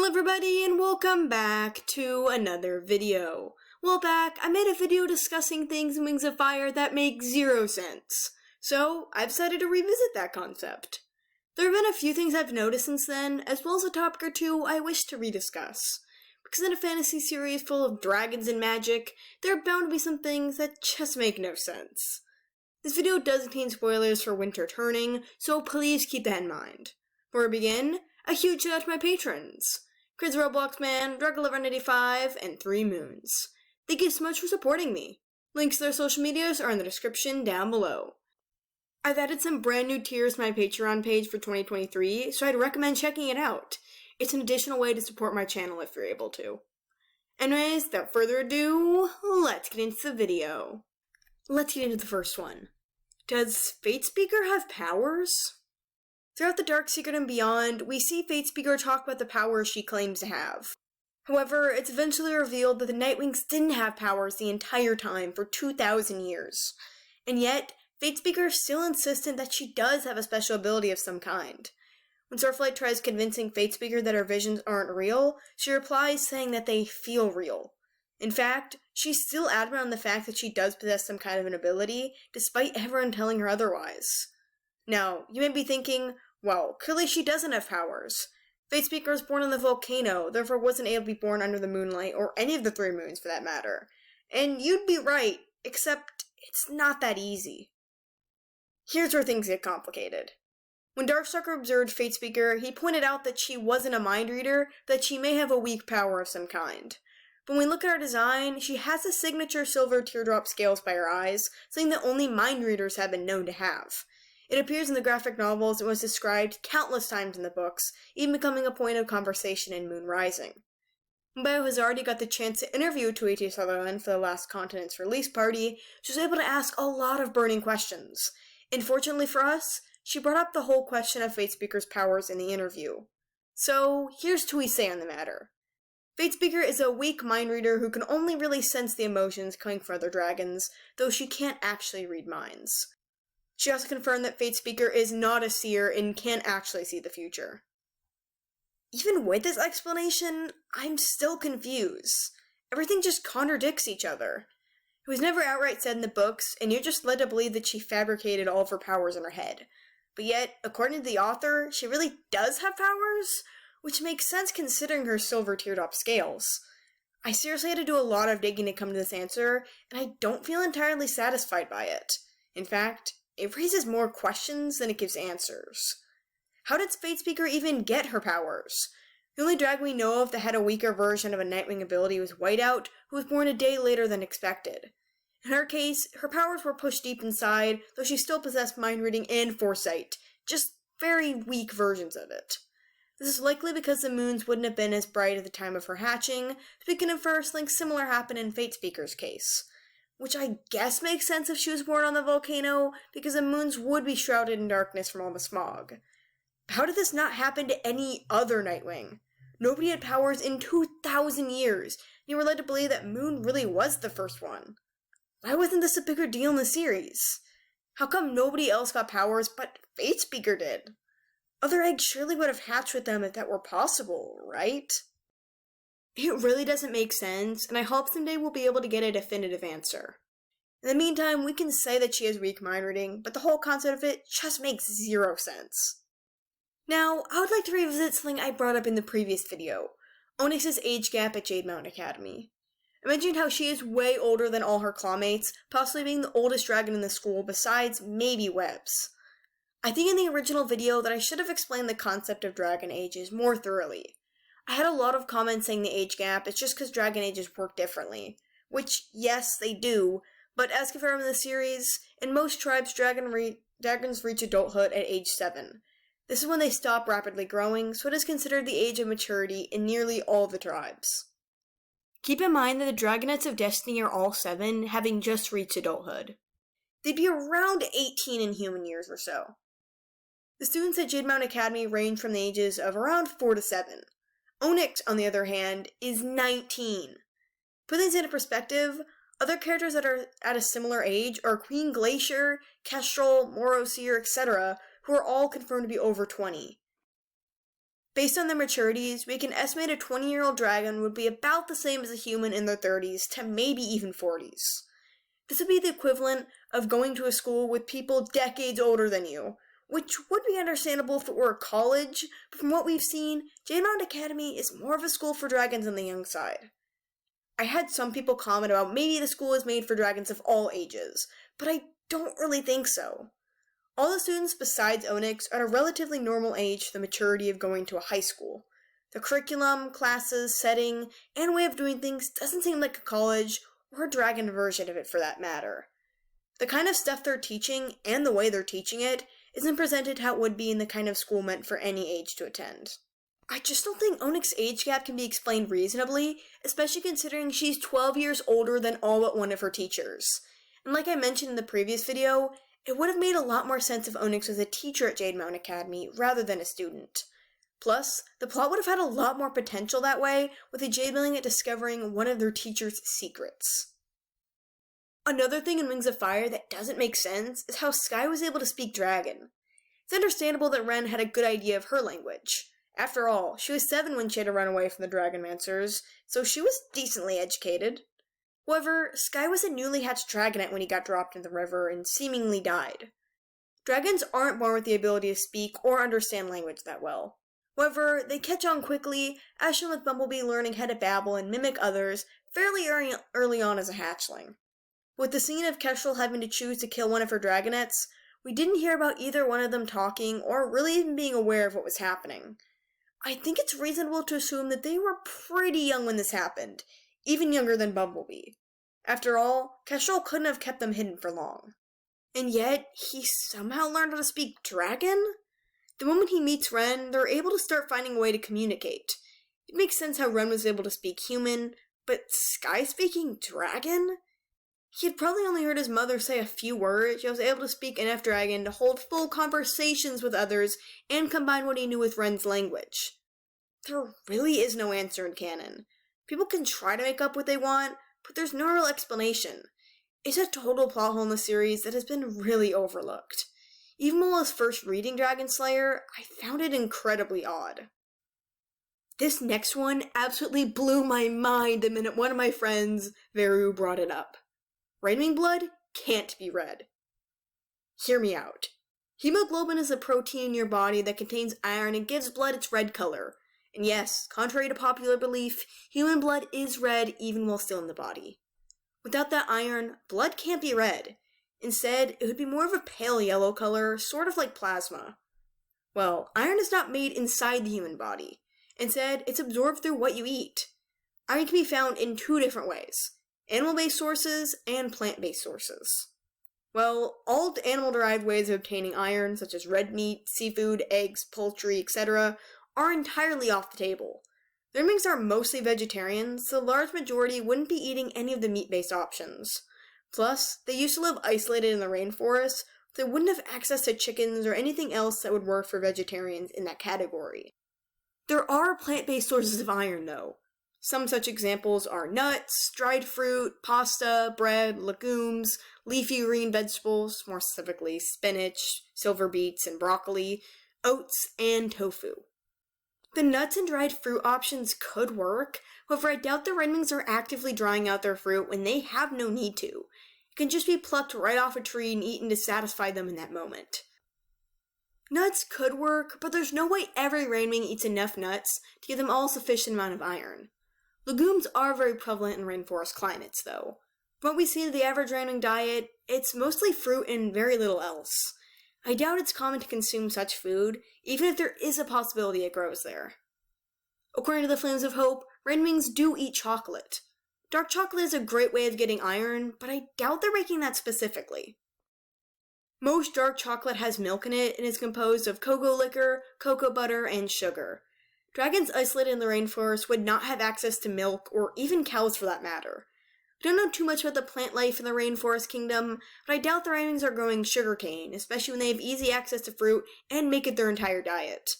Hello everybody and welcome back to another video. Well back, I made a video discussing things in Wings of Fire that make zero sense. So, I've decided to revisit that concept. There have been a few things I've noticed since then, as well as a topic or two I wish to rediscuss. Because in a fantasy series full of dragons and magic, there are bound to be some things that just make no sense. This video does contain spoilers for Winter Turning, so please keep that in mind. Before we begin, a huge shout out to my patrons, Chris Roblox Man, Drug1185, and 3 Moons. Thank you so much for supporting me. Links to their social medias are in the description down below. I've added some brand new tiers to my Patreon page for 2023, so I'd recommend checking it out. It's an additional way to support my channel if you're able to. Anyways, without further ado, let's get into the video. Let's get into the first one. Does Fatespeaker have powers? Throughout the Dark Secret and beyond, we see Fatespeaker talk about the powers she claims to have. However, it's eventually revealed that the Nightwings didn't have powers the entire time for 2,000 years. And yet, Fatespeaker is still insistent that she does have a special ability of some kind. When Starflight tries convincing Fatespeaker that her visions aren't real, she replies saying that they feel real. In fact, she's still adamant on the fact that she does possess some kind of an ability, despite everyone telling her otherwise. Now, you may be thinking, well, clearly she doesn't have powers. Fatespeaker was born on the volcano, therefore wasn't able to be born under the moonlight, or any of the 3 moons for that matter. And you'd be right, except it's not that easy. Here's where things get complicated. When Darkstalker observed Fatespeaker, he pointed out that she wasn't a mind reader, but that she may have a weak power of some kind. But when we look at her design, she has the signature silver teardrop scales by her eyes, something that only mind readers have been known to have. It appears in the graphic novels and was described countless times in the books, even becoming a point of conversation in Moon Rising. Bio has already got the chance to interview Tui T Sutherland for the Last Continent's release party. She was able to ask a lot of burning questions. And fortunately for us, she brought up the whole question of Fatespeaker's powers in the interview. So, here's Tui's say on the matter. Fatespeaker is a weak mind reader who can only really sense the emotions coming from other dragons, though she can't actually read minds. She also confirmed that Fatespeaker is not a seer and can't actually see the future. Even with this explanation, I'm still confused. Everything just contradicts each other. It was never outright said in the books, and you're just led to believe that she fabricated all of her powers in her head. But yet, according to the author, she really does have powers, which makes sense considering her silver teardrop scales. I seriously had to do a lot of digging to come to this answer, and I don't feel entirely satisfied by it. In fact, it raises more questions than it gives answers. How did Fatespeaker even get her powers? The only dragon we know of that had a weaker version of a Nightwing ability was Whiteout, who was born a day later than expected. In her case, her powers were pushed deep inside, though she still possessed mind reading and foresight, just very weak versions of it. This is likely because the moons wouldn't have been as bright at the time of her hatching, so we can infer something similar happened in Fatespeaker's case. Which I guess makes sense if she was born on the volcano, because the moons would be shrouded in darkness from all the smog. How did this not happen to any other Nightwing? Nobody had powers in 2,000 years, and you were led to believe that Moon really was the first one. Why wasn't this a bigger deal in the series? How come nobody else got powers but Fatespeaker did? Other eggs surely would have hatched with them if that were possible, right? It really doesn't make sense, and I hope someday we'll be able to get a definitive answer. In the meantime, we can say that she has weak mind reading, but the whole concept of it just makes zero sense. Now, I would like to revisit something I brought up in the previous video, Onyx's age gap at Jade Mountain Academy. I mentioned how she is way older than all her classmates, possibly being the oldest dragon in the school besides maybe Webb's. I think in the original video that I should have explained the concept of dragon ages more thoroughly. I had a lot of comments saying the age gap is just because dragon ages work differently. Which, yes, they do, but as confirmed in the series, in most tribes dragons reach adulthood at age 7. This is when they stop rapidly growing, so it is considered the age of maturity in nearly all the tribes. Keep in mind that the Dragonets of Destiny are all 7, having just reached adulthood. They'd be around 18 in human years or so. The students at Jade Mountain Academy range from the ages of around 4 to 7. Onyx, on the other hand, is 19. Put things into perspective, other characters that are at a similar age are Queen Glacier, Kestrel, Moroseer, etc., who are all confirmed to be over 20. Based on their maturities, we can estimate a 20-year-old dragon would be about the same as a human in their 30s to maybe even 40s. This would be the equivalent of going to a school with people decades older than you, which would be understandable if it were a college, but from what we've seen, 𝙈𝙤𝙤𝙤 Academy is more of a school for dragons on the young side. I had some people comment about maybe the school is made for dragons of all ages, but I don't really think so. All the students besides Onyx are at a relatively normal age for the maturity of going to a high school. The curriculum, classes, setting, and way of doing things doesn't seem like a college, or a dragon version of it for that matter. The kind of stuff they're teaching, and the way they're teaching it, isn't presented how it would be in the kind of school meant for any age to attend. I just don't think Onyx's age gap can be explained reasonably, especially considering she's 12 years older than all but one of her teachers. And like I mentioned in the previous video, it would have made a lot more sense if Onyx was a teacher at 𝙈𝙤𝙤𝙤 Academy rather than a student. Plus, the plot would have had a lot more potential that way, with the 𝙈𝙤𝙤𝙤 discovering one of their teacher's secrets. Another thing in Wings of Fire that doesn't make sense is how Sky was able to speak dragon. It's understandable that Ren had a good idea of her language. After all, she was 7 when she had to run away from the Dragonmancers, so she was decently educated. However, Sky was a newly hatched dragonette when he got dropped in the river and seemingly died. Dragons aren't born with the ability to speak or understand language that well. However, they catch on quickly, as shown with Bumblebee learning how to babble and mimic others fairly early on as a hatchling. With the scene of Kestrel having to choose to kill one of her dragonettes, we didn't hear about either one of them talking or really even being aware of what was happening. I think it's reasonable to assume that they were pretty young when this happened, even younger than Bumblebee. After all, Kestrel couldn't have kept them hidden for long. And yet, he somehow learned how to speak dragon? The moment he meets Ren, they're able to start finding a way to communicate. It makes sense how Ren was able to speak human, but Sky speaking dragon? He had probably only heard his mother say a few words, yet was able to speak enough dragon to hold full conversations with others and combine what he knew with Ren's language. There really is no answer in canon. People can try to make up what they want, but there's no real explanation. It's a total plot hole in the series that has been really overlooked. Even when I was first reading Dragon Slayer, I found it incredibly odd. This next one absolutely blew my mind the minute one of my friends, Veru, brought it up. RainWing blood can't be red. Hear me out. Hemoglobin is a protein in your body that contains iron and gives blood its red color. And yes, contrary to popular belief, human blood is red even while still in the body. Without that iron, blood can't be red. Instead, it would be more of a pale yellow color, sort of like plasma. Well, iron is not made inside the human body. Instead, it's absorbed through what you eat. Iron can be found in 2 different ways: animal-based sources and plant-based sources. Well, all animal-derived ways of obtaining iron, such as red meat, seafood, eggs, poultry, etc., are entirely off the table. The RainWings are mostly vegetarians, so the large majority wouldn't be eating any of the meat-based options. Plus, they used to live isolated in the rainforest, so they wouldn't have access to chickens or anything else that would work for vegetarians in that category. There are plant-based sources of iron, though. Some such examples are nuts, dried fruit, pasta, bread, legumes, leafy green vegetables, more specifically spinach, silver beets, and broccoli, oats, and tofu. The nuts and dried fruit options could work, however I doubt the RainWings are actively drying out their fruit when they have no need to. It can just be plucked right off a tree and eaten to satisfy them in that moment. Nuts could work, but there's no way every RainWing eats enough nuts to give them all a sufficient amount of iron. Legumes are very prevalent in rainforest climates, though. From what we see in the average RainWing diet, it's mostly fruit and very little else. I doubt it's common to consume such food, even if there is a possibility it grows there. According to the Flames of Hope, RainWings do eat chocolate. Dark chocolate is a great way of getting iron, but I doubt they're making that specifically. Most dark chocolate has milk in it and is composed of cocoa liquor, cocoa butter, and sugar. Dragons isolated in the rainforest would not have access to milk, or even cows for that matter. I don't know too much about the plant life in the Rainforest Kingdom, but I doubt the RainWings are growing sugarcane, especially when they have easy access to fruit and make it their entire diet.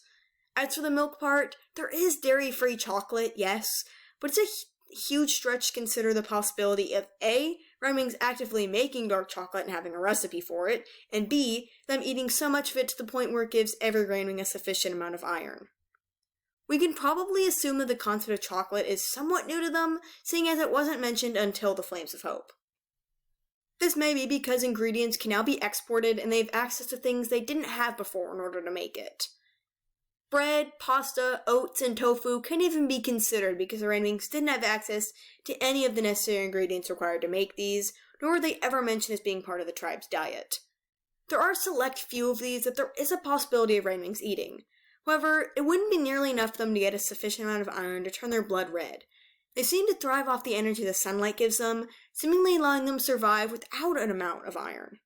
As for the milk part, there is dairy-free chocolate, yes, but it's a huge stretch to consider the possibility of A, RainWings actively making dark chocolate and having a recipe for it, and B, them eating so much of it to the point where it gives every RainWing a sufficient amount of iron. We can probably assume that the concept of chocolate is somewhat new to them, seeing as it wasn't mentioned until the Flames of Hope. This may be because ingredients can now be exported and they have access to things they didn't have before in order to make it. Bread, pasta, oats, and tofu couldn't even be considered because the RainWings didn't have access to any of the necessary ingredients required to make these, nor were they ever mentioned as being part of the tribe's diet. There are a select few of these that there is a possibility of RainWings eating. However, it wouldn't be nearly enough for them to get a sufficient amount of iron to turn their blood red. They seem to thrive off the energy the sunlight gives them, seemingly allowing them to survive without an amount of iron.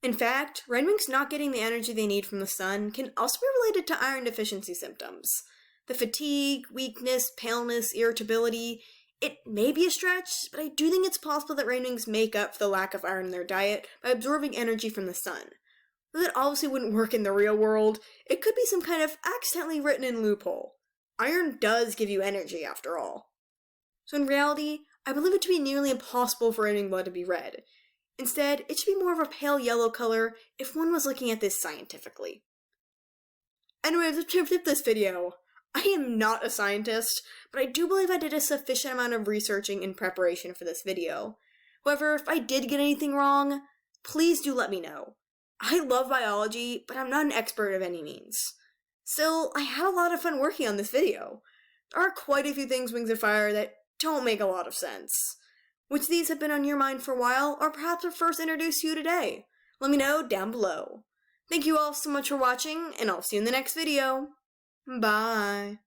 In fact, RainWings not getting the energy they need from the sun can also be related to iron deficiency symptoms. The fatigue, weakness, paleness, irritability, it may be a stretch, but I do think it's possible that RainWings make up for the lack of iron in their diet by absorbing energy from the sun. Though that obviously wouldn't work in the real world, it could be some kind of accidentally written in loophole. Iron does give you energy, after all. So in reality, I believe it to be nearly impossible for RainWing blood to be red. Instead, it should be more of a pale yellow color if one was looking at this scientifically. Anyways, to tip this video, I am not a scientist, but I do believe I did a sufficient amount of researching in preparation for this video. However, if I did get anything wrong, please do let me know. I love biology, but I'm not an expert of any means. Still, I had a lot of fun working on this video. There are quite a few things Wings of Fire that don't make a lot of sense. Which of these have been on your mind for a while, or perhaps were first introduced to you today? Let me know down below. Thank you all so much for watching, and I'll see you in the next video. Bye!